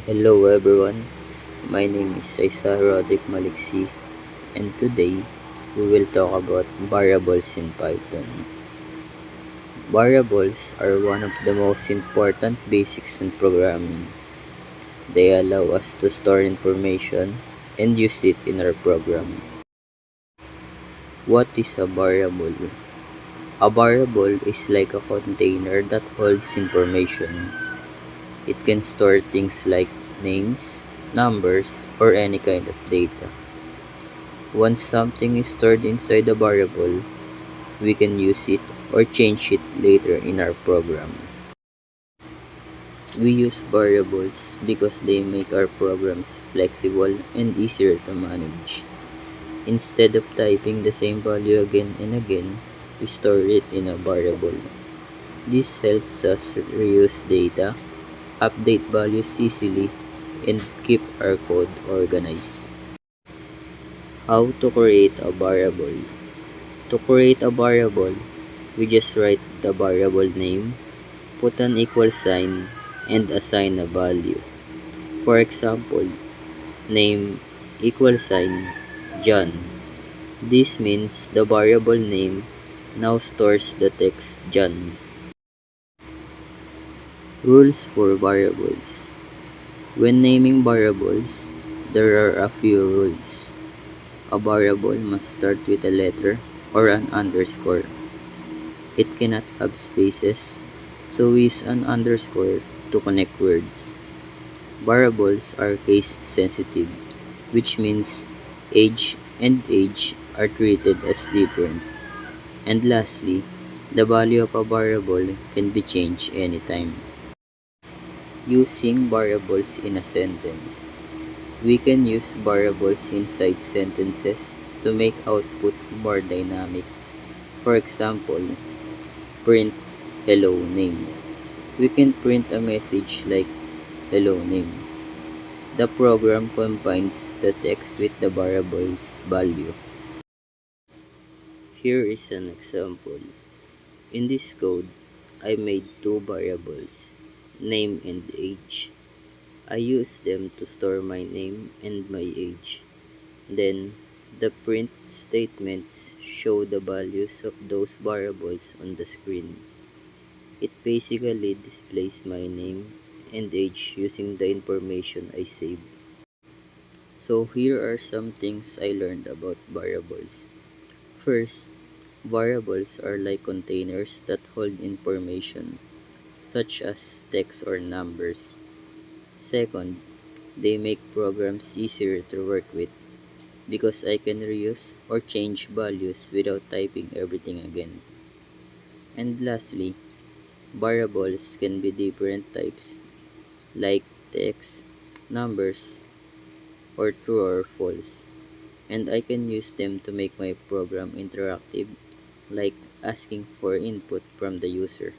Hello everyone, my name is Isa Rodic Maliksi and today we will talk about variables in Python. Variables are one of the most important basics in programming. They allow us to store information and use it in our program. What is a variable? A variable is like a container that holds information. It can store things like names, numbers, or any kind of data. Once something is stored inside a variable, we can use it or change it later in our program. We use variables because they make our programs flexible and easier to manage. Instead of typing the same value again and again, we store it in a variable. This helps us reuse data, update values easily, and keep our code organized. How to create a variable? To create a variable, we just write the variable name, put an equal sign, and assign a value. For example, name equal sign John. This means the variable name now stores the text John. Rules for variables. When naming variables, there are a few rules. A variable must start with a letter or an underscore. It cannot have spaces, so we use an underscore to connect words. Variables are case sensitive, which means age and age are treated as different. And lastly, the value of a variable can be changed anytime. Using variables in a sentence. We can use variables inside sentences to make output more dynamic. For example, print hello name. We can print a message like hello name. The program combines the text with the variable's value. Here is an example. In this code, I made two variables, name and age. I use them to store my name and my age. Then, the print statements show the values of those variables on the screen. It basically displays my name and age using the information I saved. So here are some things I learned about variables. First, variables are like containers that hold information, such as text or numbers. Second, they make programs easier to work with because I can reuse or change values without typing everything again. And lastly, variables can be different types like text, numbers, or true or false, and I can use them to make my program interactive like asking for input from the user.